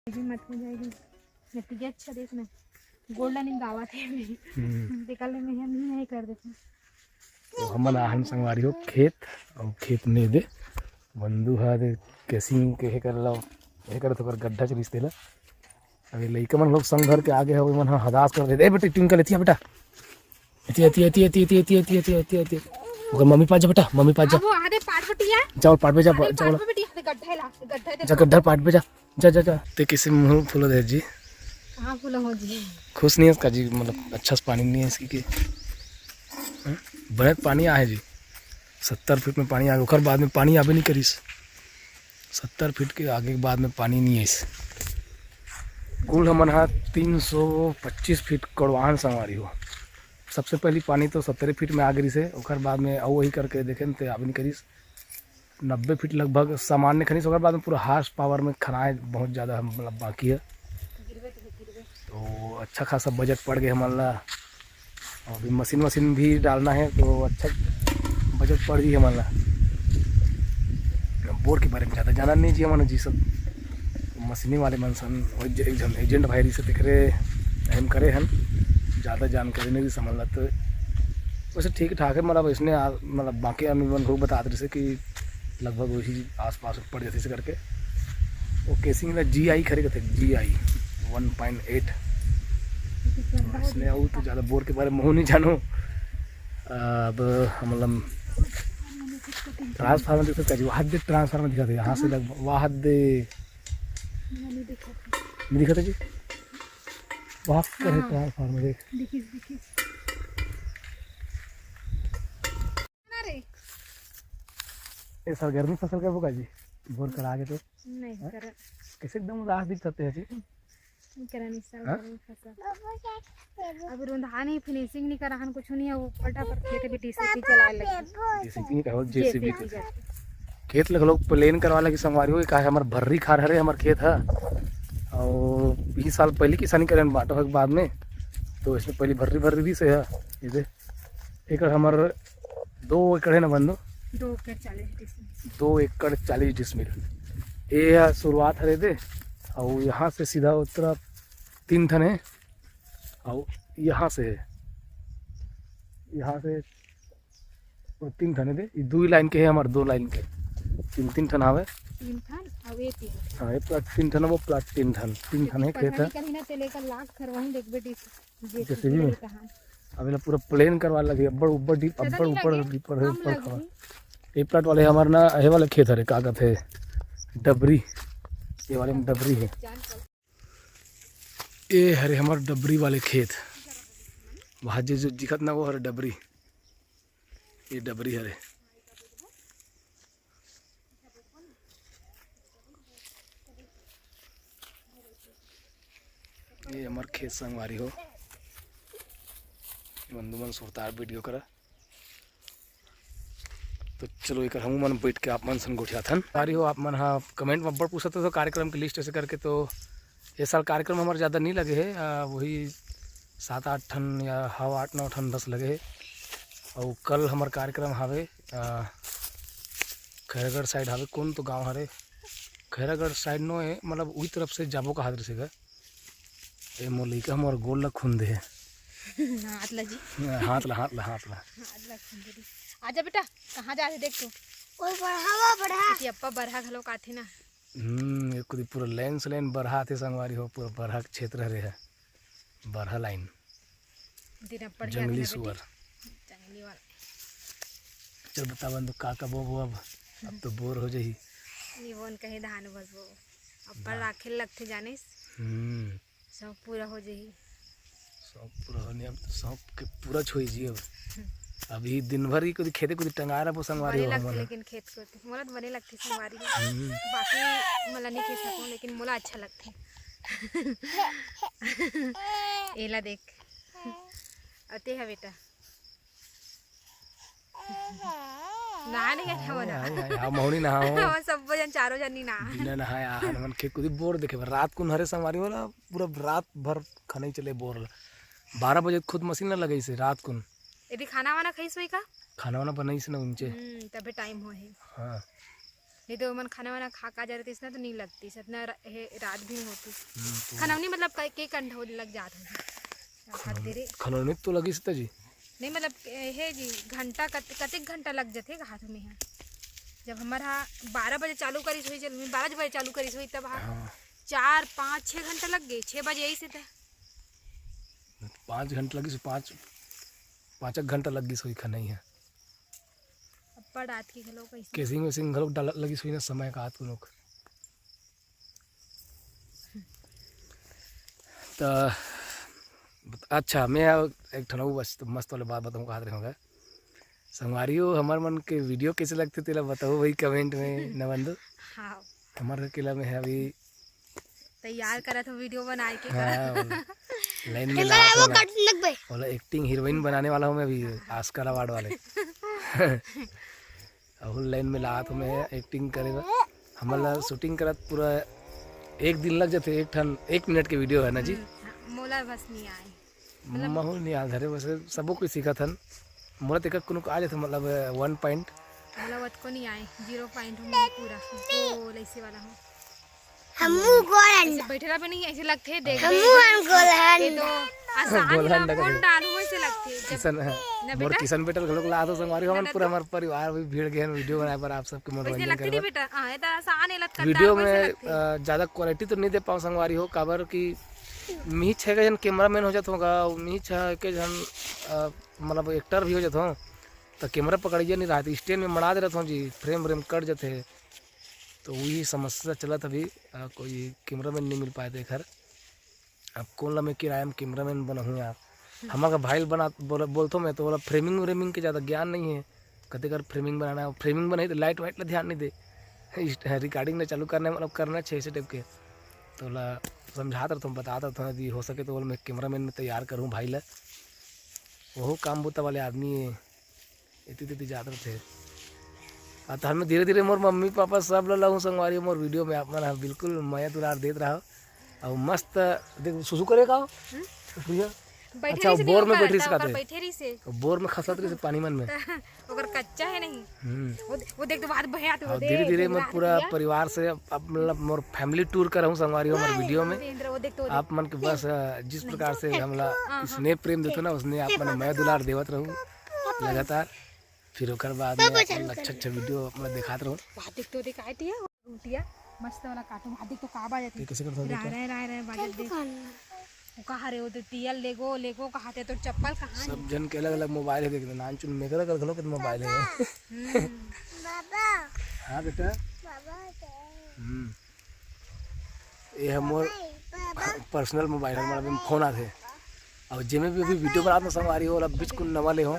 मत हो जाएगी नतीजा अच्छा देखना गोल्डन इन गावा थे निकल में हम नहीं कर देते तो हम आहन संगवारी हो खेत और खेत में दे बंधु हर कैसी के हे कर लो हे कर तो कर गड्ढा चलिस देला अबे लइका मन लोग संग घर के आगे हो मन हदास कर दे ए बेटा ट्विंकल एतिया बेटा एती ओकर मम्मी पास जा बेटा मम्मी पास जा वो आधे पाट पटिया जाओ पाट पे जा जाओ गड्ढा है जा गड्ढा पाट पे जा जा जा जा ते किसी मुंह फूल दे जी कहां फूल हो जी खुश नहीं है इसका जी मतलब अच्छा से पानी नहीं है इसकी के बहुत पानी आए जी 70 फीट में पानी आगे ओकर बाद में पानी आवे नहीं करीस 70 फीट के आगे के बाद में पानी नहीं है इस कुल हमन हा 325 फीट कड़वाहन संवारी हो सबसे पहली पानी तो 70 फीट में आ गई से ओकर बाद में और वही करके देखें तो आवे नहीं करीस 90 फीट लगभग सामान्य खनीस ओकर बाद में पूरा हार्स पावर में खनाए बहुत ज़्यादा मतलब बाकी है तो अच्छा खासा बजट पड़ गया हमारा अभी मशीन भी डालना है तो अच्छा बजट पड़ गई हमारा बोर के बारे में ज़्यादा जाना नहीं जी हमारा जी सब मशीनी वाले मनसन एजेंट भाई से दिख रहे अहम करे हैं ज़्यादा जानकारी नहीं समझ तो वैसे ठीक ठाक है मतलब इसने मतलब बाकी आदमी मन को बता रहे से कि लगभग वही आसपास पड़ जाते से करके वो केसिंग में GI खरीदे थे GI 1.8 इसने और तो ज़्यादा बोर के बारे में नहीं जानो अब मतलब ट्रांसफार्मर देख सकते वहाँ दे ट्रांसफार्मर दिखाते यहाँ से लगभग वहाँ दे नहीं दिखाते जी वहाँ पर ट्रांसफार्मर देख ये सरगर्मी फसल का होगा जी बोर करा के तो नहीं कर कैसे एकदम राह दिख सकते हैं जी करनी फसल अब रुंधा नहीं फिनिशिंग नहीं कराहन कुछ नहीं है वो फटाफट खेत भी टीसीपी चला लगे जेसीबी का जेसीबी खेत लग लोग प्लेन करवा लगे संगवारी हो का हमार भर्री खार हरे हमार खेत है और 20 साल पहले किसानी करें बाटो के बाद में तो इसमें पहले भर्री भी से है ये एकड़ हमार 2 एकड़ है ना बंदो 2 एकड़ 40 डिसमिल ये शुरुआत हरे दे और यहाँ से सीधा उतरा 3 ठन है और यहाँ से है यहाँ से 3 ठन है दे 2 लाइन के है हमारे 2 लाइन के 3 ठन आवे 3 ठन और ये 3 हाँ ये प्लाट 3 ठन वो प्लाट 3 ठन है खेत है कहीं ना चले का लाख करवाई देख बेटी जैसे भी अभी ना पूरा प्लेन करवा लगे अब्बड़ ऊपर ऊपर ये प्लाट वाले हमारे ना ये वाले खेत हरे का कहते डबरी ये वाले में डबरी है ये हरे हमारे डबरी वाले खेत वहाँ जो दिखत ना वो हरे डबरी ये डबरी हरे ये हमारे खेत संगवारी हो बंधुमन सुरतार वीडियो करा तो चलो एक हम मन बैठ के आप मन सन गोठिया थन सारी हो आप मन हाँ कमेंट में बड़ पूछते तो कार्यक्रम की लिस्ट ऐसे करके तो ये साल कार्यक्रम हमारे ज़्यादा नहीं लगे है वही 7-8 ठन या 8-9 ठन बस लगे है और कल हमारे कार्यक्रम हावे खैरागढ़ साइड हावे कौन तो गांव हरे खैरागढ़ साइड नो है मतलब वही तरफ से जाबो का हाथ से ये मोली का हमारे गोल ला खून दे है हाथ ला आजा बेटा कहाँ जा रहे देख तू ओए अप्पा बरहा घलो काथे ना ये कुछ पूरा लाइन से लाइन बरहा थे संगवारी हो पूरा बरहा क्षेत्र हरे है बरहा लाइन जंगली सुअर जंगली वाला चल बता बंदो का वो अब तो बोर हो जाही नहीं वो कहीं धान बसबो अप्पा राखे लगथे जानिस सब पूरा हो जाही सब पूरा होने अब तो सब के पूरा छोई जी अब अभी दिन भर ही कुछ खेते कुछ टंगा रहा वो संगवारी हो लगते लेकिन खेत को मोला तो बने लगते संगवारी बाकी मला नहीं कह सकूं लेकिन मोला अच्छा लगते एला देख अते है बेटा नहाने गए थे ना हां मौनी नहाओ हम सब जन चारों जन ना बिना नहाया हनुमान खेत कुछ बोर देखे रात को हरे संगवारी वाला पूरा रात भर खाने चले बोर 12 बजे खुद मशीन न लगे से रात को यदि खाना वाना खाई सोई का खाना वाना बनाई से ना उनचे तबे टाइम हो है हाँ नहीं तो मन खाना वाना खा जा रहे थे तो नहीं लगती इतना रात भी होती खाना नहीं मतलब कई घंटा लग जाते खनौनी तो लगी सता जी नहीं मतलब है जी घंटा कते घंटा लग जाते हाथ में है जब हमारा 12 बजे चालू करी हुई 12 बजे चालू करी हुई तब 4 5 6 घंटा लग गए 6 बजे यही से था 5 घंटा लगी 5 घंटा लग गई सोई खाना ही है अब रात की घलो कैसे केसिंग वेसिंग घलो डाल लगी सोई ना समय का हाथ लोग तो अच्छा मैं एक ठनऊ बस मस्त वाले बात बताऊँ कहा रहे होगा संगवारियों हमारे मन के वीडियो कैसे लगते तेला बताओ भाई कमेंट में न बंदो हाँ हमारे किला में है अभी तैयार करा था वीडियो बनाए के लाइन में लगा बोला एक्टिंग हीरोइन बनाने वाला हूँ मैं अभी ऑस्कर अवार्ड वाले और लाइन में लगा तो मैं एक्टिंग करेगा हमारा शूटिंग करा पूरा 1 दिन लग जाते 1 मिनट के वीडियो है ना जी मोला बस नहीं आए माहौल नहीं आल धरे बस सबो कोई सीखा था मोला तक कुन आ जाते मतलब 1 पॉइंट मतलब को नहीं आए 0 पॉइंट हूँ पूरा गोल ऐसे वाला हूँ हमू गोलन बैठेला पे नहीं ऐसे लगते हैं देख हमू हम गोलन ये तो आसान ला कौन डालू वैसे लगते हैं किशन है मोर किशन बेटल घलोक ला तो संगवारी हमन पूरा हमार परिवार भी भीड़ गए वीडियो बनाए पर आप सबके वैसे मनोरंजन लगती नहीं करबा बेटा हां ये तो आसान है लगता वीडियो में ज्यादा क्वालिटी तो नहीं दे पाऊँ संगवारी हो काबर कि मी 6 जन कैमरामैन हो जात होगा मी 6 के जन मतलब एक्टर भी हो जात हो तो कैमरा पकड़िए नहीं रहा स्टैंड में मड़ा दे रहा जी फ्रेम व्रेम कट जाते तो वही समस्या चला अभी कोई कैमरामैन नहीं मिल पाए थे घर अब कौन ला मैं किराया में कैमरामैन बना हूँ यार हमारा भाई बना बोलता मैं तो बोला फ्रेमिंग व्रेमिंग के ज़्यादा ज्ञान नहीं है कते कर फ्रेमिंग बनाना है फ्रेमिंग बनाई तो लाइट वाइट ला ध्यान नहीं दे रिकॉर्डिंग ने चालू करना मतलब करना चाहिए ऐसे टाइप के तो बोला समझाता था बताता था यदि हो सके तो बोला मैं कैमरामैन में तैयार करूँ भाई ला वो काम बूता वाले आदमी इतनी ज़्यादा थे तो हमें धीरे धीरे मोर मम्मी पापा सब लाऊँ संगवारी मोर वीडियो में आप मन बिल्कुल माया दुलार देते रहो और मस्त देख सुसु करे का भैया अच्छा बोर में बैठ रही से बैठे रही से बोर में खसत रही से पानी मन में ओकर कच्चा है नहीं वो देख तो बात बहे आते और धीरे धीरे मैं पूरा परिवार से मतलब मोर फैमिली टूर कर रहा हूँ संगवारी हमारे वीडियो में आप मन के बस जिस प्रकार से हमला स्नेह प्रेम देते ना उसने आप मन मैं दुलार देवत रहूँ लगातार फिर ओकर बाद में अच्छा वीडियो अपना दिखाते रहूँ बात देख तो देख आती है रोटियां मस्त वाला काटो बात देख तो का बाज जाती कैसे करता हूँ रहे बाज देख वो कहा रे वो तो टीएल लेगो कहाते तो चप्पल कहाँ सब जन के अलग अलग मोबाइल है देखते नान चुन मेरा कर घलो के मोबाइल है बाबा हाँ बेटा ये है मोर पर्सनल मोबाइल है हमारा फोन आते और जिमें भी अभी वीडियो बनाते संगवारी हो और बीच को नवा ले हो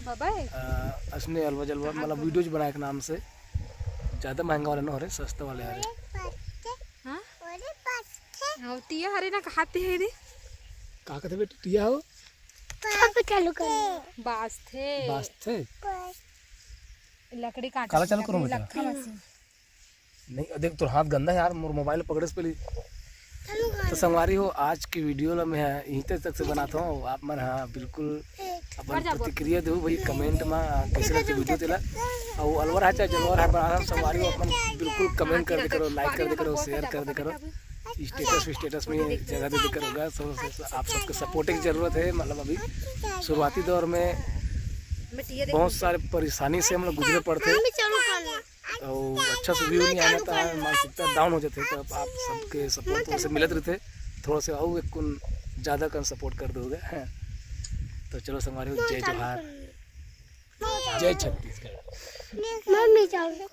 बाबा असने अलवा जलवा मतलब वीडियोज बनाए के नाम से ज़्यादा महंगा वाला ना हो रहे सस्ता वाले आ रहे हाँ टिया हरे ना खाते हैं रे का कहते बेटी टिया हो पापा चालू कर बास थे लकड़ी काट काला चालू करो बेटा नहीं देख तो हाथ गंदा है यार मोर मोबाइल पकड़े से पहले तो संगवारी हो आज की वीडियो में यहीं तक से बनाता हूँ आप मन हाँ बिल्कुल अपन प्रतिक्रिया दो भाई कमेंट में कैसे लगती वीडियो तेला और अलवर है चाहे जनवर है बना संगवारी हो अपन बिल्कुल कमेंट कर दे करो लाइक कर दे करो शेयर कर दे करो स्टेटस में जगह दे देकर होगा तो आप सबके सपोर्ट की ज़रूरत है मतलब अभी शुरुआती दौर में बहुत सारे परेशानी से हम लोग गुजरे पड़ते और अच्छा से व्यू नहीं आना था मानसिकता डाउन हो जाते तो आप सबके सपोर्ट से मिलते रहते थोड़ा सा और एक कुन ज़्यादा कन सपोर्ट कर दोगे तो चलो संगवारी जय जोहार जय छत्तीसगढ़ मम्मी चालू